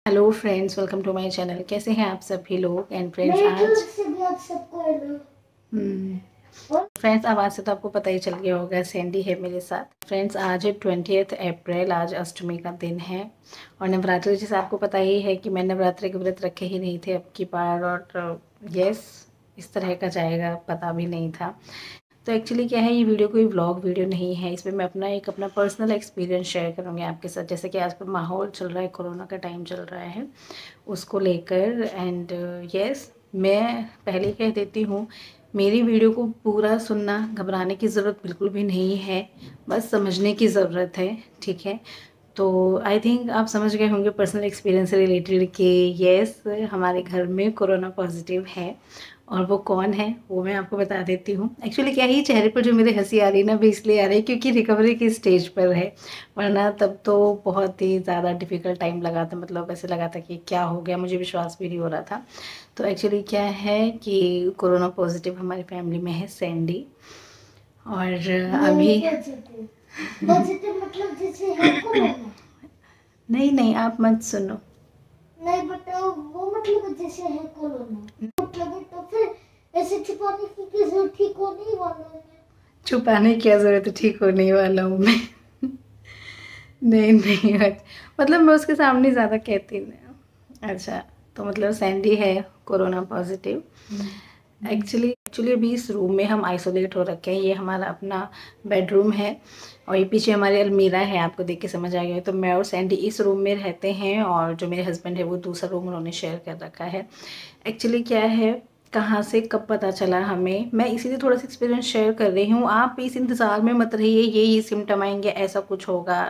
Hello friends, welcome to my channel. कैसे हैं आप सभी लोग। एंड फ्रेंड्स फ्रेंड्स आवाज़ से तो आपको पता ही चल गया होगा, सैंडी है मेरे साथ। फ्रेंड्स आज है 20 अप्रैल, आज अष्टमी का दिन है और नवरात्रि जैसे आपको पता ही है कि मैंने नवरात्रि के व्रत रखे ही नहीं थे अब की बार। और यस, इस तरह का जाएगा पता भी नहीं था। तो एक्चुअली क्या है, ये वीडियो कोई व्लॉग वीडियो नहीं है। इसमें मैं अपना पर्सनल एक्सपीरियंस शेयर करूँगी आपके साथ। जैसे कि आजकल माहौल चल रहा है, कोरोना का टाइम चल रहा है, उसको लेकर। एंड यस, मैं पहले कह देती हूँ, मेरी वीडियो को पूरा सुनना, घबराने की ज़रूरत बिल्कुल भी नहीं है, बस समझने की ज़रूरत है, ठीक है। तो आई थिंक आप समझ गए होंगे पर्सनल एक्सपीरियंस से रिलेटेड कि यस, हमारे घर में कोरोना पॉजिटिव है। और वो कौन है वो मैं आपको बता देती हूँ। एक्चुअली क्या ही चेहरे पर जो मेरे हंसी आ रही ना, भी इसलिए आ रही है क्योंकि रिकवरी की स्टेज पर है, वरना तब तो बहुत ही ज़्यादा डिफ़िकल्ट टाइम लगा था। मतलब ऐसे लगा था कि क्या हो गया, मुझे विश्वास भी नहीं हो रहा था। तो एक्चुअली क्या है कि कोरोना पॉजिटिव हमारी फैमिली में है सैंडी। और अभी पॉजिटिव मतलब जैसे है कोरोना। नहीं नहीं, आप मत सुनो। नहीं बताओ, वो मतलब जैसे है कोरोना मतलब, तो फिर ऐसे छुपाने की जरूरत, ठीक होने वाला है। छुपाने की क्या ज़रूरत है, ठीक होने वाला हूँ मैं। नहीं नहीं, मतलब मैं उसके सामने ज़्यादा कहती नहीं। अच्छा, तो मतलब सैंडी है कोरोना पॉजिटिव। एक्चुअली अभी इस रूम में हम आइसोलेट हो रखे हैं। ये हमारा अपना बेडरूम है और ये पीछे हमारी अलमीरा है, आपको देख के समझ आ गया। तो मैं और सैंडी इस रूम में रहते हैं और जो मेरे हस्बैंड है वो दूसरा रूम उन्होंने शेयर कर रखा है। एक्चुअली क्या है, कहाँ से कब पता चला हमें, मैं इसीलिए थोड़ा सा एक्सपीरियंस शेयर कर रही हूँ। आप इस इंतज़ार में मत रहिए ये सिम्टम आएंगे, ऐसा कुछ होगा।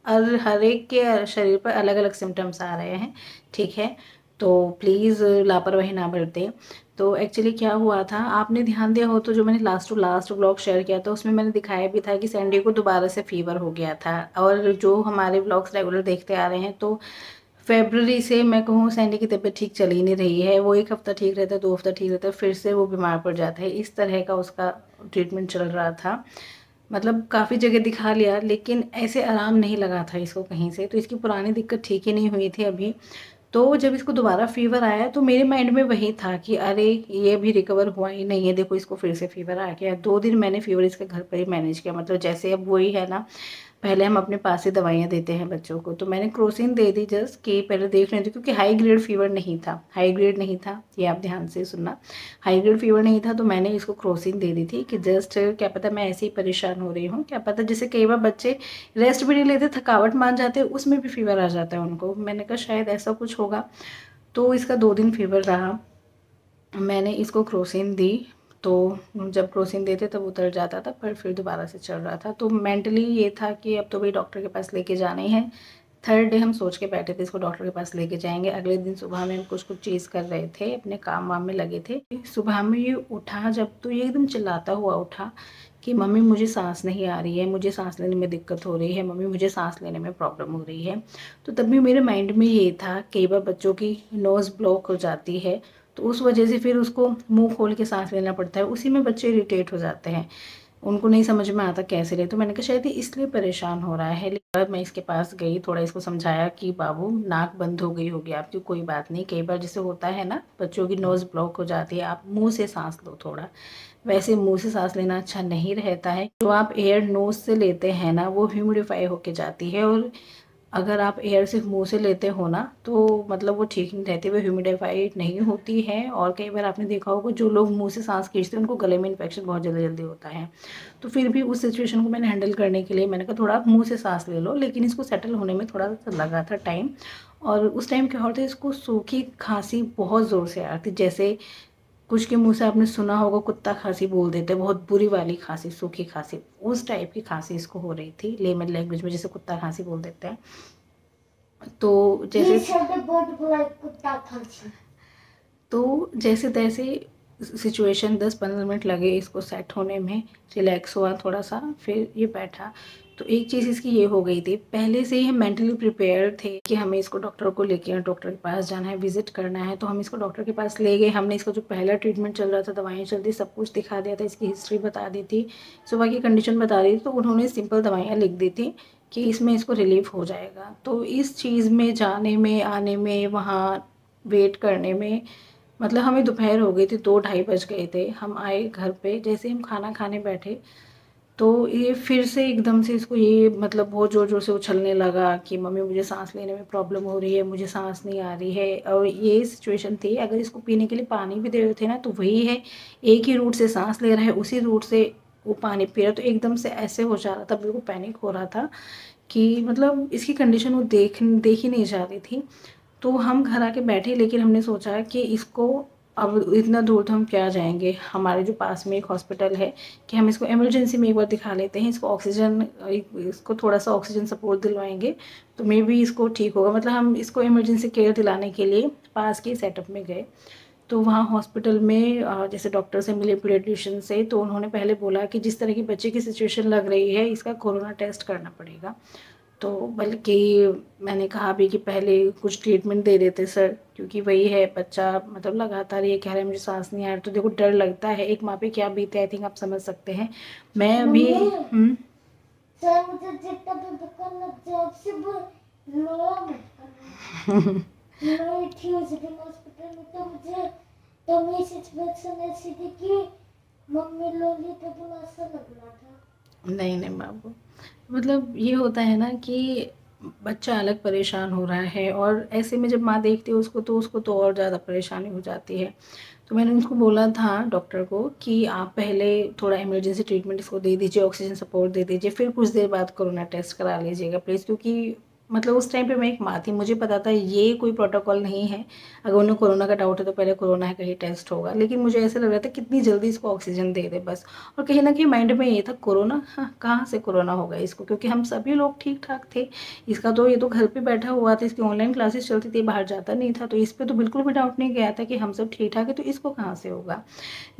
और हर एक के शरीर पर अलग अलग सिम्टम्स आ रहे हैं, ठीक है। तो प्लीज़ लापरवाही ना बरतें। तो एक्चुअली क्या हुआ था, आपने ध्यान दिया हो तो जो मैंने last to last vlog share किया था उसमें मैंने दिखाया भी था कि सैंडी को दोबारा से फीवर हो गया था। और जो हमारे व्लॉग्स रेगुलर देखते आ रहे हैं, तो फ़रवरी से मैं कहूँ सैंडी की तबीयत ठीक चल ही नहीं रही है। वो 1 हफ़्ता ठीक रहता है, 2 हफ़्ता ठीक रहता है, फिर से वो बीमार पड़ जाता है। इस तरह का उसका ट्रीटमेंट चल रहा था। मतलब काफ़ी जगह दिखा लिया लेकिन ऐसे आराम नहीं लगा था इसको कहीं से। तो इसकी पुरानी दिक्कत ठीक ही नहीं हुई थी अभी। तो जब इसको दोबारा फ़ीवर आया तो मेरे माइंड में वही था कि अरे ये अभी रिकवर हुआ ही नहीं है, देखो इसको फिर से फ़ीवर आ गया। 2 दिन मैंने फ़ीवर इसके घर पर ही मैनेज किया। मतलब जैसे अब वही है ना, पहले हम अपने पास से दवाइयाँ देते हैं बच्चों को, तो मैंने क्रोसिन दे दी जस्ट कि पहले देख लेते, क्योंकि हाई ग्रेड फ़ीवर नहीं था, हाई ग्रेड नहीं था, ये आप ध्यान से सुनना। हाई ग्रेड फ़ीवर नहीं था तो मैंने इसको क्रोसिन दे दी थी कि जस्ट क्या पता मैं ऐसे ही परेशान हो रही हूँ, क्या पता। जैसे कई बार बच्चे रेस्ट भी नहीं लेते, थकावट मान जाते हैं, उसमें भी फ़ीवर आ जाता है उनको। मैंने कहा शायद ऐसा कुछ होगा। तो इसका 2 दिन फ़ीवर रहा, मैंने इसको क्रोसिन दी। तो जब क्रोसिन देते तब उतर जाता था, पर फिर दोबारा से चल रहा था। तो मेंटली ये था कि अब तो भाई डॉक्टर के पास लेके जाना ही है। थर्ड डे हम सोच के बैठे थे इसको डॉक्टर के पास लेके जाएंगे। अगले दिन सुबह में हम कुछ कुछ चीज़ कर रहे थे, अपने काम वाम में लगे थे। सुबह में ये उठा जब, तो ये एकदम चिल्लाता हुआ उठा कि मम्मी मुझे सांस नहीं आ रही है, मुझे सांस लेने में दिक्कत हो रही है, मम्मी मुझे सांस लेने में प्रॉब्लम हो रही है। तो तब भी मेरे माइंड में ये था, कई बार बच्चों की नोज़ ब्लॉक हो जाती है तो उस वजह से फिर उसको मुंह खोल के सांस लेना पड़ता है, उसी में बच्चे इरिटेट हो जाते हैं, उनको नहीं समझ में आता कैसे ले। तो मैंने कहा शायद इसलिए परेशान हो रहा है। लेकिन मैं इसके पास गई, थोड़ा इसको समझाया कि बाबू नाक बंद हो गई होगी आपकी, कोई बात नहीं। कई बार जैसे होता है ना, बच्चों की नोज़ ब्लॉक हो जाती है, आप मुंह से सांस लो थोड़ा। वैसे मुंह से सांस लेना अच्छा नहीं रहता है। जो आप एयर नोज़ से लेते हैं ना, वो ह्यूमिडिफाई होके जाती है। और अगर आप एयर सिर्फ मुंह से लेते हो ना, तो मतलब वो ठीक नहीं रहती, वो ह्यूमिडिफाइड नहीं होती है। और कई बार आपने देखा होगा जो लोग मुंह से सांस खींचते हैं उनको गले में इन्फेक्शन बहुत जल्दी जल्दी होता है। तो फिर भी उस सिचुएशन को मैंने हैंडल करने के लिए मैंने कहा थोड़ा आप मुंह से सांस ले लो, लेकिन इसको सेटल होने में थोड़ा सा लगा था टाइम। और उस टाइम क्या होता है, इसको सूखी खांसी बहुत ज़ोर से आती, जैसे कुछ के मुंह से आपने सुना होगा कुत्ता खांसी बोल देते हैं, बहुत बुरी वाली खांसी, सूखी खांसी, उस टाइप की खांसी इसको हो रही थी। लेमन लैंग्वेज में जैसे कुत्ता खांसी बोल देते हैं। तो ये जैसे शब्द बहुत बुरा है, कुत्ता खांसी। तो जैसे तैसे सिचुएशन 10-15 मिनट लगे इसको सेट होने में, रिलैक्स हुआ थोड़ा सा, फिर ये बैठा। तो एक चीज़ इसकी ये हो गई थी, पहले से ही हम मेंटली प्रिपेयर थे कि हमें इसको डॉक्टर को लेके, डॉक्टर के पास जाना है, विजिट करना है। तो हम इसको डॉक्टर के पास ले गए। हमने इसका जो पहला ट्रीटमेंट चल रहा था, दवाइयाँ चल रही, सब कुछ दिखा दिया था, इसकी हिस्ट्री बता दी थी, सुबह की कंडीशन बता दी थी। तो उन्होंने सिंपल दवाइयाँ लिख दी थी कि इसमें इसको रिलीफ हो जाएगा। तो इस चीज़ में जाने में, आने में, वहाँ वेट करने में मतलब हमें दोपहर हो गई थी, 2 ढाई बज गए थे। हम आए घर पे, जैसे हम खाना खाने बैठे तो ये फिर से एकदम से इसको ये मतलब बहुत ज़ोर ज़ोर से उछलने लगा कि मम्मी मुझे सांस लेने में प्रॉब्लम हो रही है, मुझे सांस नहीं आ रही है। और ये सिचुएशन थी, अगर इसको पीने के लिए पानी भी दे रहे थे ना तो वही है, एक ही रूट से सांस ले रहा है, उसी रूट से वो पानी पी रहा है। तो एकदम से ऐसे हो जा रहा था, बिल्कुल पैनिक हो रहा था कि मतलब इसकी कंडीशन वो देख ही नहीं जा रही थी। तो हम घर आके बैठे, लेकिन हमने सोचा कि इसको अब इतना दूर तो हम क्या जाएंगे, हमारे जो पास में एक हॉस्पिटल है, कि हम इसको इमरजेंसी में एक बार दिखा लेते हैं, इसको ऑक्सीजन, इसको थोड़ा सा ऑक्सीजन सपोर्ट दिलवाएंगे तो मे बी इसको ठीक होगा। मतलब हम इसको इमरजेंसी केयर दिलाने के लिए पास के सेटअप में गए। तो वहाँ हॉस्पिटल में जैसे डॉक्टर से मिले, पीडियाट्रिशियन से, तो उन्होंने पहले बोला कि जिस तरह की बच्चे की सिचुएशन लग रही है इसका कोरोना टेस्ट करना पड़ेगा। तो बल्कि मैंने कहा भी कि पहले कुछ ट्रीटमेंट दे देते सर, क्योंकि वही है, बच्चा मतलब लगातार ये कह रहा है मुझे सांस नहीं आ रहा। तो देखो डर लगता है, एक माँ पे क्या बीते आई थिंक आप समझ सकते हैं। मैं अभी सर मुझे जितना भी बुखार लग जाए आपसे लो मैं थी उस दिन हॉस्पिटल में, तो मुझे तो मेरी सिचुएशन ऐसी थी कि मम्मी लोली पे बुला सा लग रहा था। नहीं नहीं बाबू, मतलब ये होता है ना कि बच्चा अलग परेशान हो रहा है, और ऐसे में जब माँ देखती है उसको तो और ज़्यादा परेशानी हो जाती है। तो मैंने उनको बोला था डॉक्टर को कि आप पहले थोड़ा इमरजेंसी ट्रीटमेंट इसको दे दीजिए, ऑक्सीजन सपोर्ट दे दीजिए, फिर कुछ देर बाद कोरोना टेस्ट करा लीजिएगा प्लीज़। क्योंकि मतलब उस टाइम पे मैं एक माँ थी, मुझे पता था ये कोई प्रोटोकॉल नहीं है, अगर उन्हें कोरोना का डाउट है तो पहले कोरोना है कहीं टेस्ट होगा। लेकिन मुझे ऐसा लग रहा था कितनी जल्दी इसको ऑक्सीजन दे दे बस। और कहीं ना कहीं माइंड में ये था कोरोना, हाँ कहाँ से कोरोना होगा इसको, क्योंकि हम सभी लोग ठीक ठाक थे। इसका तो ये तो घर पे बैठा हुआ था, इसकी ऑनलाइन क्लासेस चलती थी, बाहर जाता नहीं था, तो इस पर तो बिल्कुल भी डाउट नहीं गया था कि हम सब ठीक ठाक है, तो इसको कहाँ से होगा।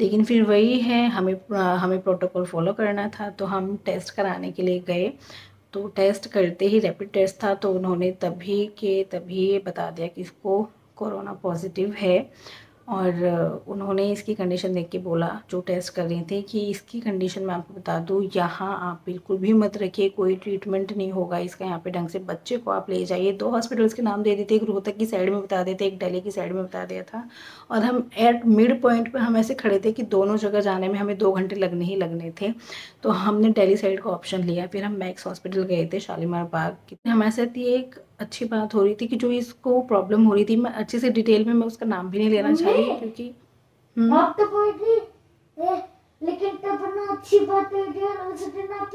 लेकिन फिर वही है, हमें प्रोटोकॉल फॉलो करना था, तो हम टेस्ट कराने के लिए गए। तो टेस्ट करते ही रैपिड टेस्ट था, तो उन्होंने तभी के तभी ये बता दिया कि इसको कोरोना पॉजिटिव है। और उन्होंने इसकी कंडीशन देख के बोला, जो टेस्ट कर रही थी, कि इसकी कंडीशन मैं आपको बता दूँ, यहाँ आप बिल्कुल भी मत रखिए, कोई ट्रीटमेंट नहीं होगा इसका यहाँ पे ढंग से। बच्चे को आप ले जाइए। 2 हॉस्पिटल्स के नाम दे देते, एक रोहतक की साइड में बता देते, एक दिल्ली की साइड में बता दिया था। और हम एट मिड पॉइंट पे हम ऐसे खड़े थे कि दोनों जगह जाने में हमें 2 घंटे लगने ही लगने थे। तो हमने दिल्ली साइड का ऑप्शन लिया। फिर हम मैक्स हॉस्पिटल गए थे, शालीमार बाग। हमारे साथ ये एक अच्छी बात हो रही थी कि जो इसको प्रॉब्लम हो रही थी, मैं अच्छे से डिटेल में मैं उसका नाम भी नहीं लेना चाह रही, क्योंकि आप तो बोल रही लेकिन तब ना अच्छी बात है यार उस दिन आप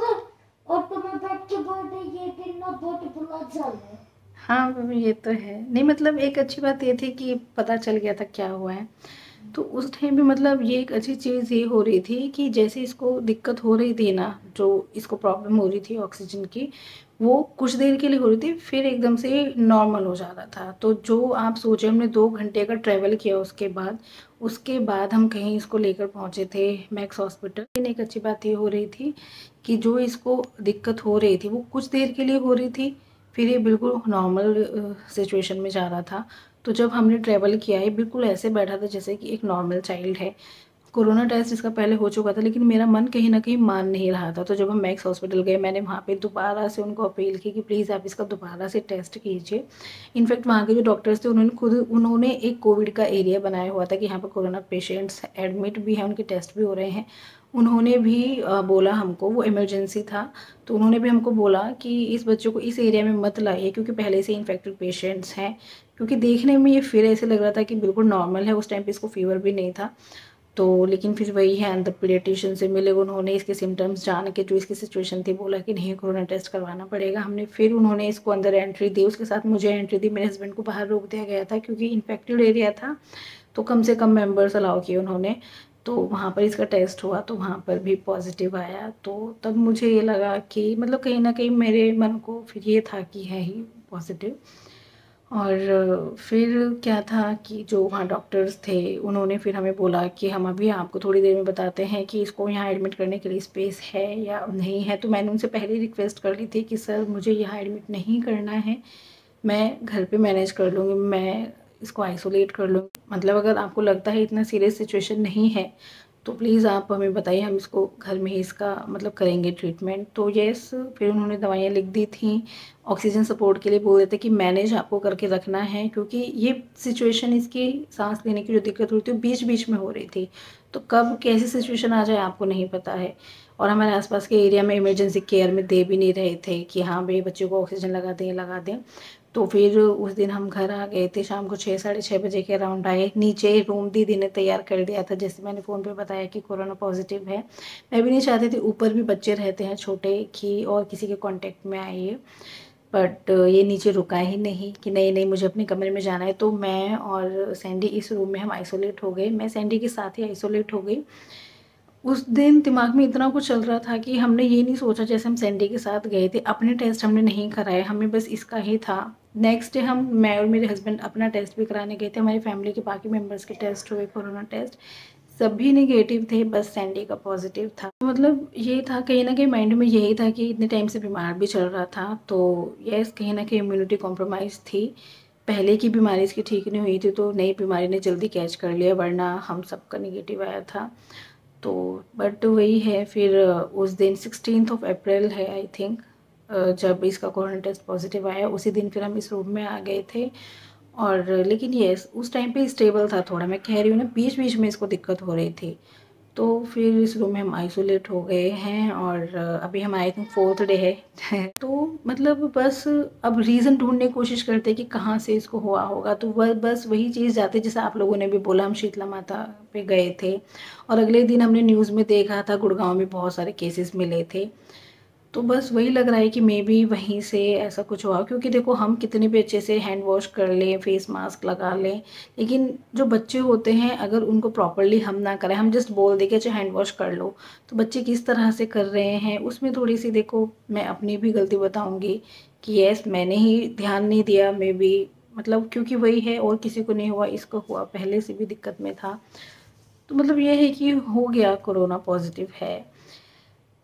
और तुम्हें बैठ के बोल रही ये दिन ना बहुत बुला जाए। हाँ बाबी ये तो है। नहीं मतलब एक अच्छी बात ये थी कि पता चल गया था क्या हुआ है। तो उस टाइम पे मतलब ये एक अच्छी चीज़ ये हो रही थी कि जैसे इसको दिक्कत हो रही थी ना, जो इसको प्रॉब्लम हो रही थी ऑक्सीजन की, वो कुछ देर के लिए हो रही थी, फिर एकदम से नॉर्मल हो जा रहा था। तो जो आप सोचे, हमने 2 घंटे का ट्रैवल किया, उसके बाद हम कहीं इसको लेकर पहुंचे थे मैक्स हॉस्पिटल। लेकिन एक अच्छी बात ये हो रही थी कि जो इसको दिक्कत हो रही थी वो कुछ देर के लिए हो रही थी, फिर ये बिल्कुल नॉर्मल सिचुएशन में जा रहा था। तो जब हमने ट्रैवल किया, ये बिल्कुल ऐसे बैठा था जैसे कि एक नॉर्मल चाइल्ड है। कोरोना टेस्ट इसका पहले हो चुका था, लेकिन मेरा मन कहीं ना कहीं मान नहीं रहा था। तो जब हम मैक्स हॉस्पिटल गए, मैंने वहाँ पे दोबारा से उनको अपील की कि प्लीज़ आप इसका दोबारा से टेस्ट कीजिए। इनफैक्ट वहाँ के जो डॉक्टर्स थे उन्होंने एक कोविड का एरिया बनाया हुआ था कि यहाँ पर कोरोना पेशेंट्स एडमिट भी हैं, उनके टेस्ट भी हो रहे हैं। उन्होंने भी बोला हमको, वो इमरजेंसी था, तो उन्होंने भी हमको बोला कि इस बच्चों को इस एरिया में मत लाइए, क्योंकि पहले से इन्फेक्टेड पेशेंट्स हैं। क्योंकि देखने में ये फिर ऐसे लग रहा था कि बिल्कुल नॉर्मल है, उस टाइम पे इसको फीवर भी नहीं था। तो लेकिन फिर वही है, अंदर पीडियाट्रिशियन से मिले, उन्होंने इसके सिम्टम्स जान के, जो इसकी सिचुएशन थी, बोला कि नहीं कोरोना टेस्ट करवाना पड़ेगा। हमने फिर उन्होंने इसको अंदर एंट्री दी, उसके साथ मुझे एंट्री दी, मेरे हस्बैंड को बाहर रोक दिया गया था क्योंकि इन्फेक्टेड एरिया था। तो कम से कम मेंबर्स अलाउ किए उन्होंने। तो वहाँ पर इसका टेस्ट हुआ, तो वहाँ पर भी पॉजिटिव आया। तो तब मुझे ये लगा कि मतलब कहीं ना कहीं मेरे मन को फिर ये था कि है ही पॉजिटिव। और फिर क्या था कि जो वहाँ डॉक्टर्स थे, उन्होंने फिर हमें बोला कि हम अभी आपको थोड़ी देर में बताते हैं कि इसको यहाँ एडमिट करने के लिए स्पेस है या नहीं है। तो मैंने उनसे पहले रिक्वेस्ट कर ली थी कि सर मुझे यहाँ एडमिट नहीं करना है, मैं घर पे मैनेज कर लूँगी, मैं इसको आइसोलेट कर लूँगी। मतलब अगर आपको लगता है इतना सीरियस सिचुएशन नहीं है तो प्लीज़ आप हमें बताइए, हम इसको घर में ही इसका मतलब करेंगे ट्रीटमेंट। तो यस, फिर उन्होंने दवाइयाँ लिख दी थी, ऑक्सीजन सपोर्ट के लिए बोल रहे थे कि मैनेज आपको करके रखना है, क्योंकि ये सिचुएशन, इसकी सांस लेने की जो दिक्कत होती है वो बीच बीच में हो रही थी। तो कब कैसी सिचुएशन आ जाए आपको नहीं पता है। और हमारे आसपास के एरिया में इमरजेंसी केयर में दे भी नहीं रहे थे कि हाँ भाई बच्चे को ऑक्सीजन लगा दें। तो फिर उस दिन हम घर आ गए थे, शाम को 6 साढ़े 6 बजे के अराउंड आए। नीचे रूम दीदी ने तैयार कर दिया था, जैसे मैंने फ़ोन पे बताया कि कोरोना पॉजिटिव है। मैं भी नहीं चाहती थी ऊपर भी बच्चे रहते हैं छोटे कि और किसी के कांटेक्ट में आए ये, बट ये नीचे रुका ही नहीं कि नहीं नहीं मुझे अपने कमरे में जाना है। तो मैं और सैंडी इस रूम में हम आइसोलेट हो गए, मैं सैंडी के साथ ही आइसोलेट हो गई। उस दिन दिमाग में इतना कुछ चल रहा था कि हमने ये नहीं सोचा, जैसे हम सैंडी के साथ गए थे, अपने टेस्ट हमने नहीं कराए, हमें बस इसका ही था। नेक्स्ट डे मैं और मेरे हस्बैंड अपना टेस्ट भी कराने गए थे, हमारी फैमिली के बाकी मेंबर्स के टेस्ट हुए, कोरोना टेस्ट सभी नेगेटिव थे, बस सैंडी का पॉजिटिव था। मतलब ये था कहीं ना कहीं माइंड में यही था कि इतने टाइम से बीमार भी चल रहा था, तो यस कहीं ना कहीं इम्यूनिटी कॉम्प्रोमाइज़ थी। पहले की बीमारी इसकी ठीक नहीं हुई थी, तो नई बीमारी ने जल्दी कैच कर लिया, वरना हम सबका निगेटिव आया था। तो बट वही है, फिर उस दिन 16 अप्रैल है आई थिंक, जब इसका कोरोना टेस्ट पॉजिटिव आया, उसी दिन फिर हम इस रूम में आ गए थे। और लेकिन यस उस टाइम पे स्टेबल था थोड़ा, मैं कह रही हूँ ना बीच बीच में इसको दिक्कत हो रही थी। तो फिर इस रूम में हम आइसोलेट हो गए हैं, और अभी हम आई थिंक 4th डे है। तो मतलब बस अब रीज़न ढूंढने की कोशिश करते हैं कि कहाँ से इसको हुआ होगा। तो वह बस वही चीज़ जाते, जैसे आप लोगों ने भी बोला, हम शीतला माता पे गए थे और अगले दिन हमने न्यूज़ में देखा था गुड़गांव में बहुत सारे केसेस मिले थे। तो बस वही लग रहा है कि मे बी वहीं से ऐसा कुछ हुआ, क्योंकि देखो हम कितने भी अच्छे से हैंड वॉश कर लें, फेस मास्क लगा लें, लेकिन जो बच्चे होते हैं अगर उनको प्रॉपरली हम ना करें, हम जस्ट बोल दें कि अच्छा हैंड वॉश कर लो, तो बच्चे किस तरह से कर रहे हैं उसमें थोड़ी सी, देखो मैं अपनी भी गलती बताऊँगी कि यस मैंने ही ध्यान नहीं दिया मे बी, मतलब क्योंकि वही है और किसी को नहीं हुआ, इसको हुआ, पहले से भी दिक्कत में था। तो मतलब ये है कि हो गया, कोरोना पॉजिटिव है।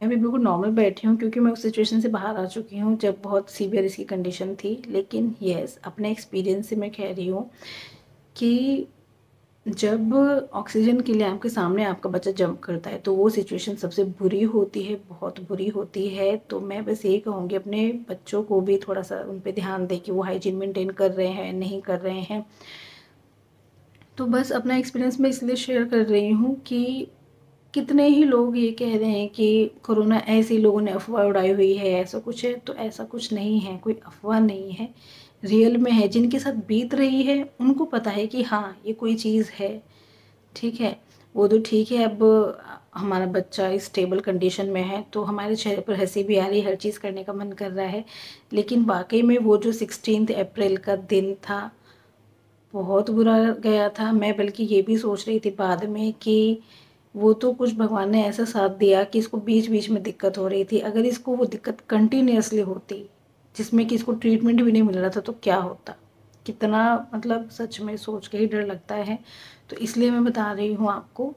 मैं भी बिल्कुल नॉर्मल बैठी हूँ, क्योंकि मैं उस सिचुएशन से बाहर आ चुकी हूँ जब बहुत सीवियर इसकी कंडीशन थी। लेकिन यस अपने एक्सपीरियंस से मैं कह रही हूँ कि जब ऑक्सीजन के लिए आपके सामने आपका बच्चा जंप करता है तो वो सिचुएशन सबसे बुरी होती है, बहुत बुरी होती है। तो मैं बस यही कहूँगी अपने बच्चों को भी थोड़ा सा उन पर ध्यान दें कि वो हाइजीन मेंटेन कर रहे हैं नहीं कर रहे हैं। तो बस अपना एक्सपीरियंस मैं इसलिए शेयर कर रही हूँ कि कितने ही लोग ये कह रहे हैं कि कोरोना ऐसे ही लोगों ने अफवाह उड़ाई हुई है, ऐसा कुछ है, तो ऐसा कुछ नहीं है, कोई अफवाह नहीं है, रियल में है। जिनके साथ बीत रही है उनको पता है कि हाँ ये कोई चीज़ है, ठीक है। वो तो ठीक है, अब हमारा बच्चा स्टेबल कंडीशन में है तो हमारे चेहरे पर हंसी भी आ रही है, हर चीज़ करने का मन कर रहा है। लेकिन वाकई में वो जो 16 अप्रैल का दिन था बहुत बुरा गया था। मैं बल्कि ये भी सोच रही थी बाद में कि वो तो कुछ भगवान ने ऐसा साथ दिया कि इसको बीच बीच में दिक्कत हो रही थी, अगर इसको वो दिक्कत कंटिन्यूसली होती जिसमें कि इसको ट्रीटमेंट भी नहीं मिल रहा था तो क्या होता, कितना मतलब सच में सोच के ही डर लगता है। तो इसलिए मैं बता रही हूँ आपको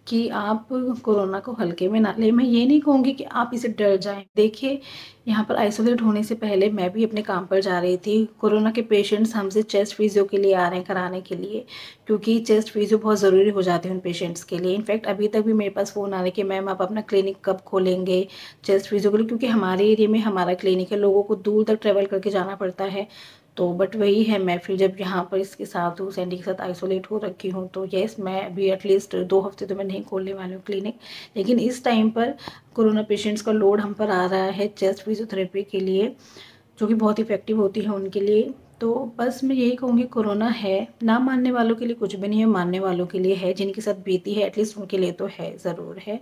कि आप कोरोना को हल्के में ना लें। मैं ये नहीं कहूँगी कि आप इसे डर जाएं। देखिए यहाँ पर आइसोलेट होने से पहले मैं भी अपने काम पर जा रही थी। कोरोना के पेशेंट्स हमसे चेस्ट फिजियो के लिए आ रहे हैं कराने के लिए, क्योंकि चेस्ट फिजियो बहुत ज़रूरी हो जाती है उन पेशेंट्स के लिए। इनफैक्ट अभी तक भी मेरे पास फ़ोन आ रहे हैं कि मैम आप अपना क्लिनिक कब खोलेंगे चेस्ट फिजियो के लिए, क्योंकि हमारे एरिया में हमारा क्लिनिक है, लोगों को दूर तक ट्रैवल करके जाना पड़ता है। तो बट वही है, मैं फिर जब यहाँ पर इसके साथ हूँ, सैंडी के साथ आइसोलेट हो रखी हूँ, तो येस मैं अभी एटलीस्ट 2 हफ्ते तो मैं नहीं खोलने वाली हूँ क्लिनिक। लेकिन इस टाइम पर कोरोना पेशेंट्स का लोड हम पर आ रहा है चेस्ट फिजियोथेरेपी के लिए, जो कि बहुत इफ़ेक्टिव होती है उनके लिए। तो बस मैं यही कहूँगी कोरोना है, ना मानने वालों के लिए कुछ भी नहीं है, मानने वालों के लिए है, जिनके साथ बीती है एटलीस्ट उनके लिए तो है, ज़रूर है।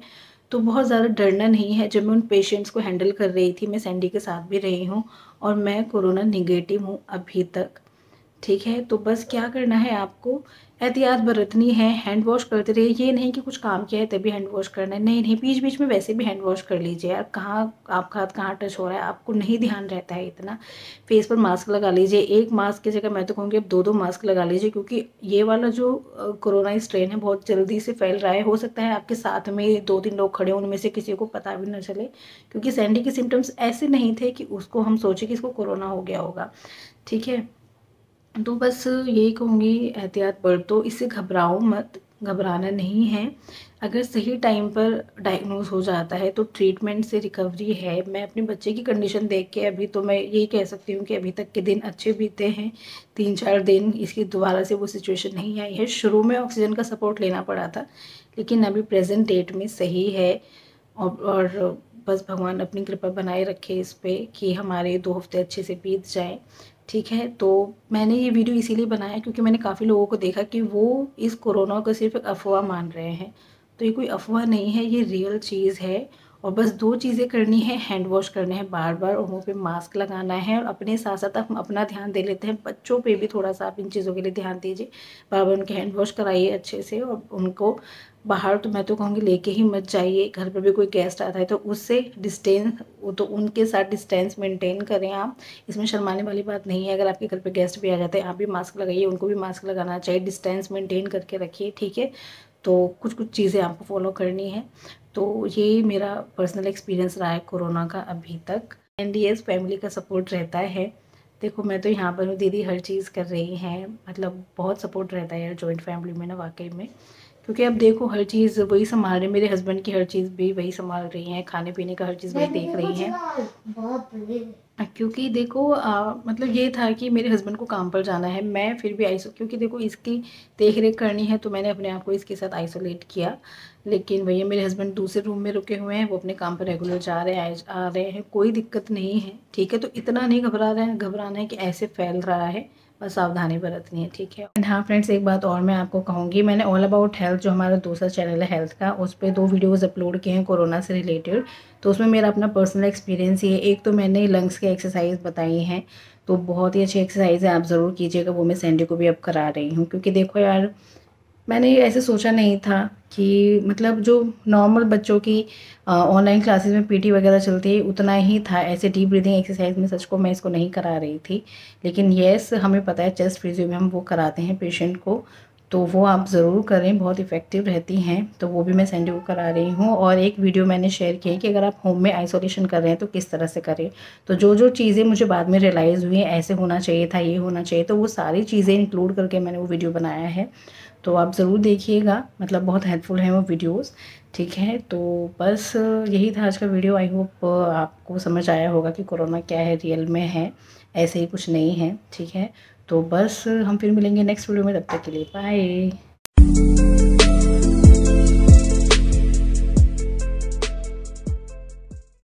तो बहुत ज़्यादा डरना नहीं है। जब मैं उन पेशेंट्स को हैंडल कर रही थी, मैं सैंडी के साथ भी रही हूँ और मैं कोरोना निगेटिव हूँ अभी तक, ठीक है। तो बस क्या करना है आपको, एहतियात बरतनी है, हैंड वॉश करते रहिए। ये नहीं कि कुछ काम किया है तभी हैंड वॉश करना है, नहीं नहीं, बीच बीच में वैसे भी हैंड वॉश कर लीजिए यार, कहाँ आपका हाथ कहाँ टच हो रहा है आपको नहीं ध्यान रहता है इतना। फेस पर मास्क लगा लीजिए, एक मास्क की जगह मैं तो कहूँगी अब 2-2 मास्क लगा लीजिए, क्योंकि ये वाला जो कोरोना स्ट्रेन है बहुत जल्दी से फैल रहा है। हो सकता है आपके साथ में 2-3 लोग खड़े हों, उनमें से किसी को पता भी न चले, क्योंकि सैंडी के सिम्टम्स ऐसे नहीं थे कि उसको हम सोचे कि इसको कोरोना हो गया होगा, ठीक है। तो बस यही कहूँगी एहतियात बरतो, इससे घबराओ मत, घबराना नहीं है। अगर सही टाइम पर डायग्नोज हो जाता है तो ट्रीटमेंट से रिकवरी है। मैं अपने बच्चे की कंडीशन देख के अभी तो मैं यही कह सकती हूँ कि अभी तक के दिन अच्छे बीते हैं, 3-4 दिन, इसकी दोबारा से वो सिचुएशन नहीं आई है। शुरू में ऑक्सीजन का सपोर्ट लेना पड़ा था, लेकिन अभी प्रेजेंट डेट में सही है। और बस भगवान अपनी कृपा बनाए रखे इस पे कि हमारे 2 हफ्ते अच्छे से बीत जाएं। ठीक है, तो मैंने ये वीडियो इसीलिए बनाया क्योंकि मैंने काफ़ी लोगों को देखा कि वो इस कोरोना को सिर्फ एक अफवाह मान रहे हैं। तो ये कोई अफवाह नहीं है, ये रियल चीज़ है। और बस 2 चीज़ें करनी है, हैंड वॉश करना है बार बार और मुंह पे मास्क लगाना है। और अपने साथ साथ हम अपना ध्यान दे लेते हैं, बच्चों पे भी थोड़ा सा आप इन चीज़ों के लिए ध्यान दीजिए। बार बार उनके हैंड वॉश कराइए अच्छे से, और उनको बाहर तो मैं तो कहूँगी लेके ही मत जाइए। घर पर भी कोई गेस्ट आता है तो उससे डिस्टेंस, वो तो उनके साथ डिस्टेंस मेंटेन करें आप। इसमें शर्माने वाली बात नहीं है। अगर आपके घर पे गेस्ट भी आ जाते हैं, आप भी मास्क लगाइए, उनको भी मास्क लगाना चाहिए, डिस्टेंस मेंटेन करके रखिए। ठीक है, तो कुछ कुछ चीज़ें आपको फॉलो करनी है। तो ये मेरा पर्सनल एक्सपीरियंस रहा है कोरोना का अभी तक। एंड येस, फैमिली का सपोर्ट रहता है। देखो मैं तो यहाँ पर हूँ, दीदी हर चीज़ कर रही हैं, मतलब बहुत सपोर्ट रहता है यार जॉइंट फैमिली में ना, वाकई में। क्योंकि अब देखो हर चीज़ वही संभाल रहे, मेरे हस्बैंड की हर चीज़ भी वही संभाल रही हैं, खाने पीने का हर चीज़ वही देख रही हैं। क्योंकि देखो मतलब ये था कि मेरे हस्बैंड को काम पर जाना है, मैं फिर भी क्योंकि देखो इसकी देख रेख करनी है, तो मैंने अपने आप को इसके साथ आइसोलेट किया। लेकिन भैया मेरे हस्बैंड दूसरे रूम में रुके हुए हैं, वो अपने काम पर रेगुलर जा रहे हैं, आ रहे हैं, कोई दिक्कत नहीं है। ठीक है, तो इतना नहीं घबराना है कि ऐसे फैल रहा है, बस सावधानी बरतनी है। ठीक है। एंड हाँ फ्रेंड्स, एक बात और मैं आपको कहूँगी, मैंने ऑल अबाउट हेल्थ जो हमारा दूसरा चैनल है हेल्थ का, उस पर 2 वीडियोज़ अपलोड किए हैं कोरोना से रिलेटेड। तो उसमें मेरा अपना पर्सनल एक्सपीरियंस ही है। एक तो मैंने लंग्स के एक्सरसाइज बताई हैं, तो बहुत ही अच्छी एक्सरसाइज है, आप ज़रूर कीजिएगा। वो मैं सैंडी को भी अब करा रही हूँ, क्योंकि देखो यार मैंने ऐसे सोचा नहीं था कि मतलब जो नॉर्मल बच्चों की ऑनलाइन क्लासेस में पीटी वगैरह चलती है उतना ही था। ऐसे डीप ब्रीदिंग एक्सरसाइज में सच को मैं इसको नहीं करा रही थी, लेकिन येस हमें पता है चेस्ट फिजियो में हम वो कराते हैं पेशेंट को, तो वो आप ज़रूर करें, बहुत इफ़ेक्टिव रहती हैं। तो वो भी मैं सैंडी को करा रही हूँ। और एक वीडियो मैंने शेयर की है कि अगर आप होम में आइसोलेशन कर रहे हैं तो किस तरह से करें। तो जो जो चीज़ें मुझे बाद में रियलाइज़ हुई हैं, ऐसे होना चाहिए था, ये होना चाहिए, तो वो सारी चीज़ें इंक्लूड करके मैंने वो वीडियो बनाया है। तो आप ज़रूर देखिएगा, मतलब बहुत हेल्पफुल हैं वो वीडियोस। ठीक है, तो बस यही था आज का वीडियो। आई होप आपको समझ आया होगा कि कोरोना क्या है, रियल में है, ऐसे ही कुछ नहीं है। ठीक है, तो बस हम फिर मिलेंगे नेक्स्ट वीडियो में, तब तक के लिए बाय।